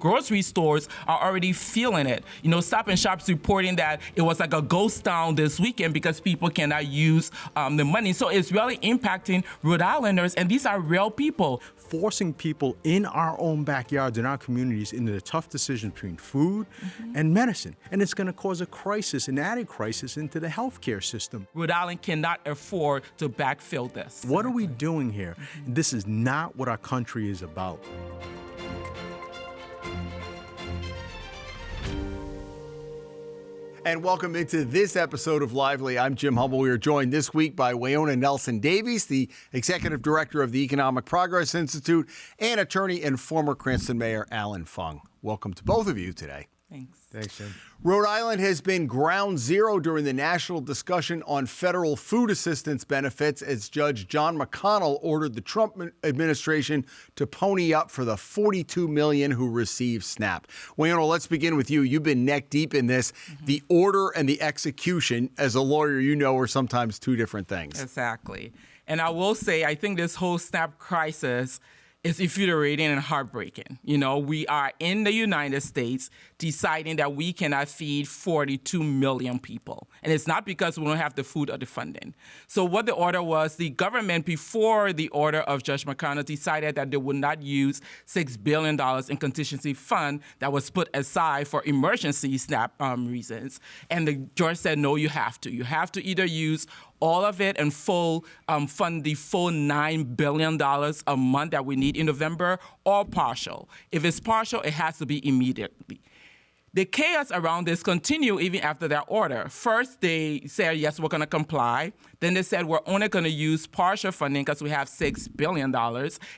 grocery stores are already feeling it. Stop and Shop's reporting that it was like a ghost town this weekend because people cannot use the money. So it's really impacting Rhode Islanders, and these are real people. Forcing people in our own backyards, in our communities, into the tough decision between food and medicine. And it's going to cause a crisis, an added crisis into the healthcare system. Rhode Island cannot afford to backfill this. What are we doing here? This is not what our country is about. And welcome into this episode of Lively. I'm Jim Hummel. We are joined this week by Weayonnoh Nelson-Davies, the Executive Director of the Economic Progress Institute, and attorney and former Cranston Mayor Allan Fung. Welcome to both of you today. Thanks. Thanks, Jim. Rhode Island has been ground zero during the national discussion on federal food assistance benefits as Judge John McConnell ordered the Trump administration to pony up for the 42 million who receive SNAP. Weayonnoh, let's begin with you. You've been neck deep in this. The order and the execution, as a lawyer, are sometimes two different things. Exactly. And I will say, I think this whole SNAP crisis is infuriating and heartbreaking. We are in the United States deciding that we cannot feed 42 million people. And it's not because we don't have the food or the funding. So what the order was, the government, before the order of Judge McConnell, decided that they would not use $6 billion in contingency fund that was put aside for emergency SNAP reasons. And the judge said, no, you have to. You have to either use all of it and fund the full $9 billion a month that we need in November, or partial. If it's partial, it has to be immediately. The chaos around this continued even after that order. First, they said, yes, we're going to comply. Then they said, we're only going to use partial funding because we have $6 billion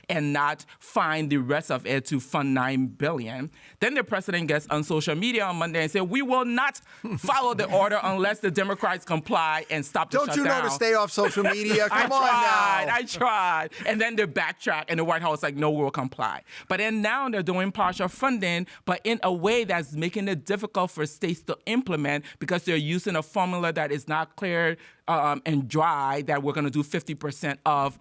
and not find the rest of it to fund $9 billion. Then the president gets on social media on Monday and said, we will not follow the order unless the Democrats comply and stop the shutdown. Don't you know to stay off social media? Come on now. I tried. And then they backtrack, and the White House like, no, we'll comply. But then now they're doing partial funding, but in a way that's making it difficult for states to implement because they're using a formula that is not clear and dry, that we're going to do 50% of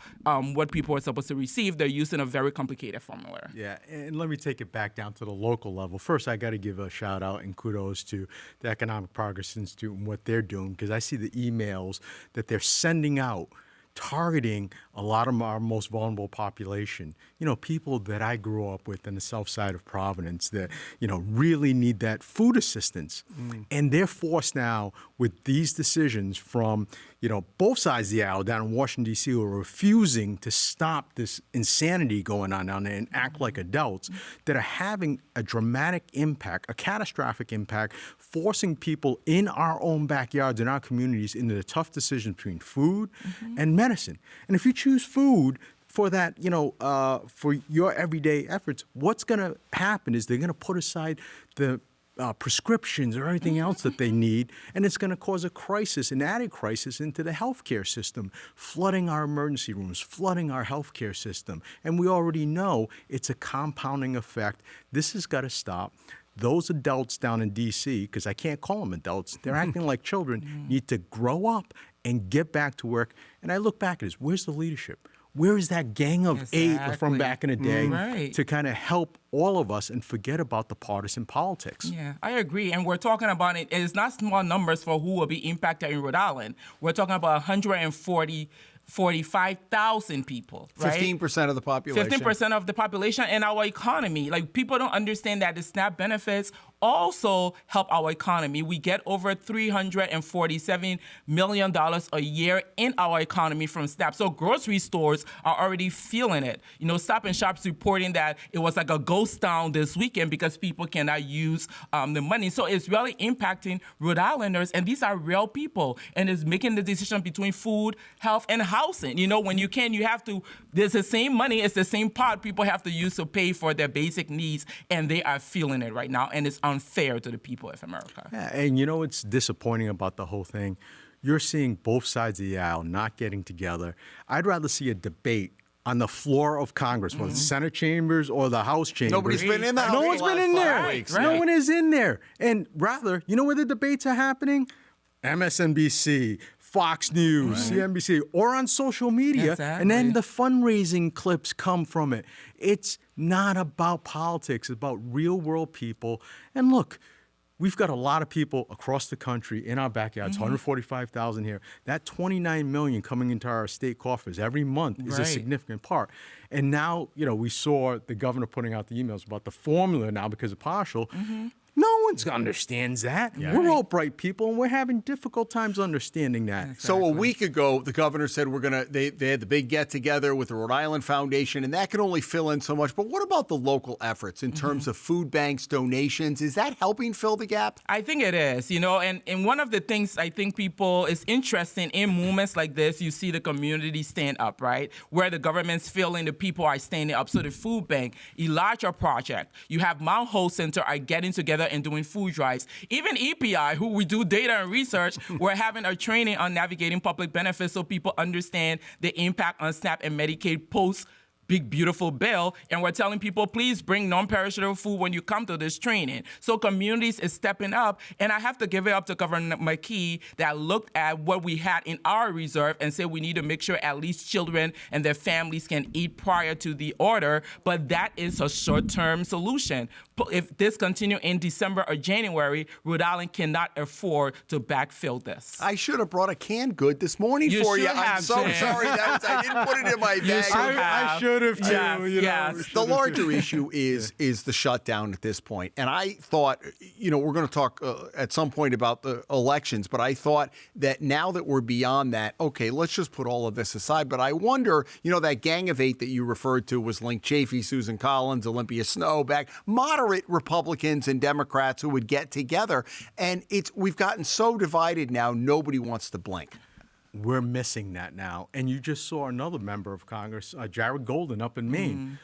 what people are supposed to receive. They're using a very complicated formula. Yeah, and let me take it back down to the local level. First, I got to give a shout out and kudos to the Economic Progress Institute and what they're doing, because I see the emails that they're sending out targeting a lot of our most vulnerable population, people that I grew up with in the south side of Providence that, really need that food assistance. And they're forced now with these decisions from, both sides of the aisle down in Washington, D.C., who are refusing to stop this insanity going on down there and act like adults, that are having a dramatic impact, a catastrophic impact, forcing people in our own backyards, in our communities, into the tough decision between food and medicine. And if you choose food for that, for your everyday efforts, what's going to happen is they're going to put aside the prescriptions or everything else that they need, and it's going to cause a crisis, an added crisis into the healthcare system, flooding our emergency rooms, flooding our healthcare system. And we already know it's a compounding effect. This has got to stop. Those adults down in D.C., because I can't call them adults, they're acting like children, need to grow up and get back to work. And I look back at this, where's the leadership? Where is that gang of eight from back in the day to kind of help all of us and forget about the partisan politics? Yeah, I agree. And we're talking about it is not small numbers for who will be impacted in Rhode Island. We're talking about 145,000 people, right? 15% of the population. 15% of the population and our economy. Like, people don't understand that the SNAP benefits also help our economy. We get over $347 million a year in our economy from SNAP. So grocery stores are already feeling it. Stop and Shop's reporting that it was like a ghost town this weekend because people cannot use the money. So it's really impacting Rhode Islanders, and these are real people, and it's making the decision between food, health, and housing. When you have to, there's the same money, it's the same pot people have to use to pay for their basic needs, and they are feeling it right now, and it's unfair to the people of America. Yeah, and what's disappointing about the whole thing? You're seeing both sides of the aisle not getting together. I'd rather see a debate on the floor of Congress, whether it's Senate chambers or the House chambers. Nobody's been in the House. No one's been in there. Weeks, No one is in there. And rather, where the debates are happening? MSNBC, Fox News, CNBC, or on social media, and then the fundraising clips come from it. It's not about politics. It's about real-world people. And look, we've got a lot of people across the country in our backyards, 145,000 here. That 29 million coming into our state coffers every month is a significant part. And now, we saw the governor putting out the emails about the formula now because of partial. No one understands that. We're all bright people, and we're having difficult times understanding that. Exactly. So a week ago, the governor said they had the big get-together with the Rhode Island Foundation, and that can only fill in so much. But what about the local efforts in terms of food banks, donations? Is that helping fill the gap? I think it is, and one of the things I think people is interesting in movements like this, you see the community stand up, right? Where the government's feeling the people are standing up. So the food bank, Elijah Project, you have Mount Hope Center are getting together and doing food drives. Even EPI, who we do data and research, we're having a training on navigating public benefits so people understand the impact on SNAP and Medicaid post big, beautiful bill, and we're telling people, please bring non-perishable food when you come to this training. So communities is stepping up, and I have to give it up to Governor McKee that looked at what we had in our reserve and said we need to make sure at least children and their families can eat prior to the order, but that is a short-term solution. If this continue in December or January, Rhode Island cannot afford to backfill this. I should have brought a canned good this morning for you. I'm so sorry. I didn't put it in my bag. I should have too. Yes. The larger issue is the shutdown at this point. And I thought, we're going to talk at some point about the elections, but I thought that now that we're beyond that, okay, let's just put all of this aside. But I wonder, that Gang of Eight that you referred to was Link Chafee, Susan Collins, Olympia Snow, back moderate Republicans and Democrats who would get together. And we've gotten so divided now, nobody wants to blink. We're missing that now. And you just saw another member of Congress, Jared Golden up in Maine,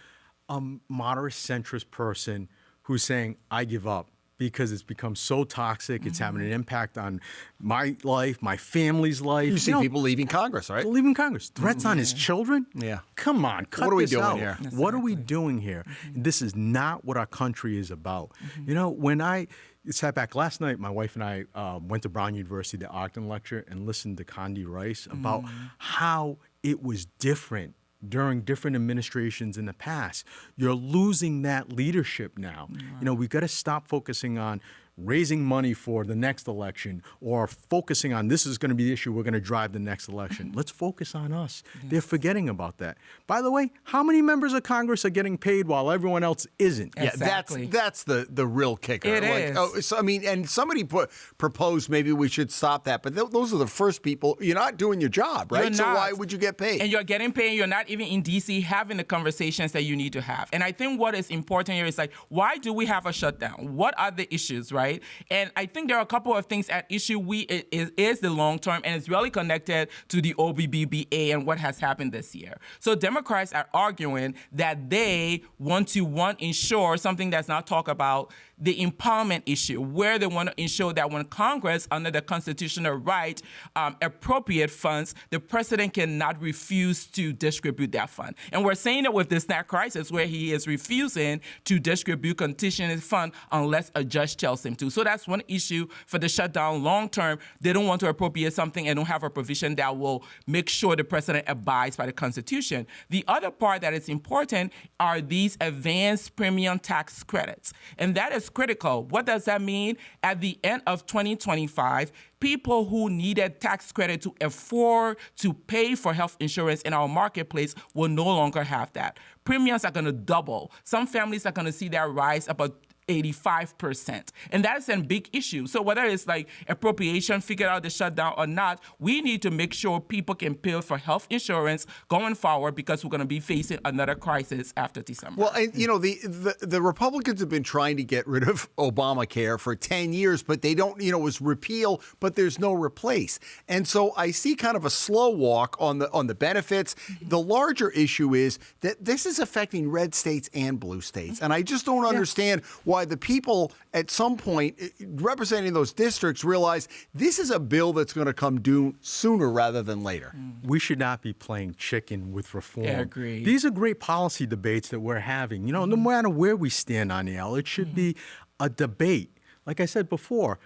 a moderate centrist person who's saying, I give up because it's become so toxic. It's having an impact on my life, my family's life. You see people leaving Congress, right? Leaving Congress. Threats on his children? Yeah. Come on, cut What are we this doing out. here? What are we doing here? This is not what our country is about. When I sat back last night, my wife and I went to Brown University, the Ogden lecture, and listened to Condi Rice about how it was different during different administrations in the past. You're losing that leadership now. We've got to stop focusing on raising money for the next election or focusing on this is going to be the issue we're going to drive the next election. Let's focus on us. Yes. They're forgetting about that. By the way, how many members of Congress are getting paid while everyone else isn't? Exactly. Yeah, that's the real kicker. It is. And somebody proposed maybe we should stop that, but those are the first people. You're not doing your job, right? So why would you get paid? And you're getting paid. You're not even in D.C. having the conversations that you need to have. And I think what is important here is why do we have a shutdown? What are the issues, right? And I think there are a couple of things at issue. It is the long term, and it's really connected to the OBBBA and what has happened this year. So Democrats are arguing that they want to ensure something that's not talked about, the empowerment issue, where they want to ensure that when Congress, under the constitutional right, appropriate funds, the president cannot refuse to distribute that fund. And we're saying it with the SNAP crisis, where he is refusing to distribute contingent fund unless a judge tells him to. So that's one issue for the shutdown long term. They don't want to appropriate something and don't have a provision that will make sure the president abides by the Constitution. The other part that is important are these advanced premium tax credits. And that is critical. What does that mean? At the end of 2025, people who needed tax credit to afford to pay for health insurance in our marketplace will no longer have that. Premiums are going to double. Some families are going to see that rise about 85%. And that is a big issue. So whether it's appropriation, figure out the shutdown or not, we need to make sure people can pay for health insurance going forward because we're going to be facing another crisis after December. Well, and the Republicans have been trying to get rid of Obamacare for 10 years, but they don't, it was repeal, but there's no replace. And so I see kind of a slow walk on the benefits. The larger issue is that this is affecting red states and blue states. And I just don't understand why the people at some point representing those districts realize this is a bill that's going to come due sooner rather than later. We should not be playing chicken with reform. Yeah, agreed. These are great policy debates that we're having. No matter where we stand on the L, it should be a debate. Like I said before,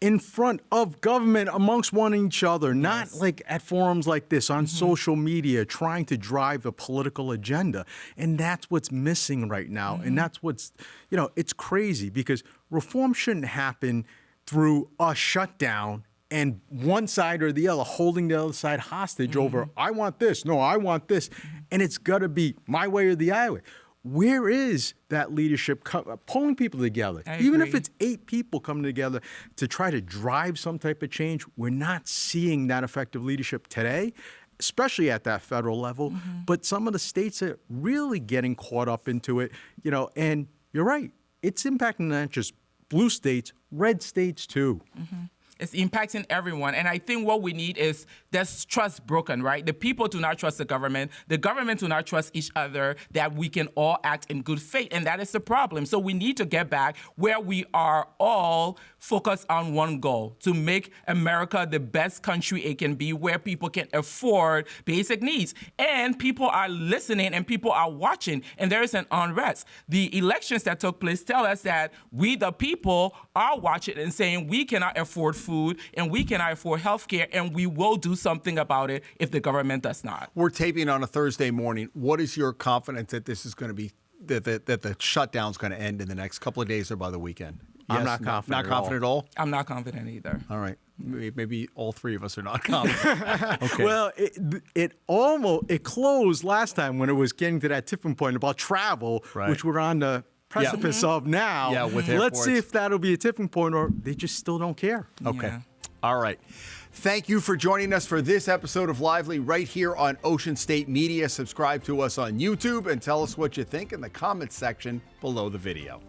in front of government amongst one each other, not like at forums like this on social media trying to drive a political agenda. And that's what's missing right now. And that's what's, it's crazy because reform shouldn't happen through a shutdown and one side or the other holding the other side hostage over, I want this, no, I want this. And it's got to be my way or the highway. Where is that leadership pulling people together? Even if it's 8 people coming together to try to drive some type of change, we're not seeing that effective leadership today, especially at that federal level. But some of the states are really getting caught up into it, and you're right. It's impacting not just blue states, red states too. It's impacting everyone. And I think what we need is there's trust broken, right? The people do not trust the government. The government do not trust each other, that we can all act in good faith. And that is the problem. So we need to get back where we are all focused on one goal, to make America the best country it can be, where people can afford basic needs. And people are listening and people are watching. And there is an unrest. The elections that took place tell us that we, the people, are watching and saying we cannot afford food and we cannot afford health care, and we will do something about it if the government does not. We're taping on a Thursday morning. What is your confidence that this is going to be, that the shutdown's going to end in the next couple of days or by the weekend? I'm not confident. Not confident at all? I'm not confident either. All right. Maybe all 3 of us are not confident. Okay. Well, it closed last time when it was getting to that tipping point about travel, which we're on the precipice of now. Yeah, with Let's see airports. if that'll be a tipping point or they just still don't care. Okay. Yeah. All right. Thank you for joining us for this episode of Lively right here on Ocean State Media. Subscribe to us on YouTube and tell us what you think in the comments section below the video.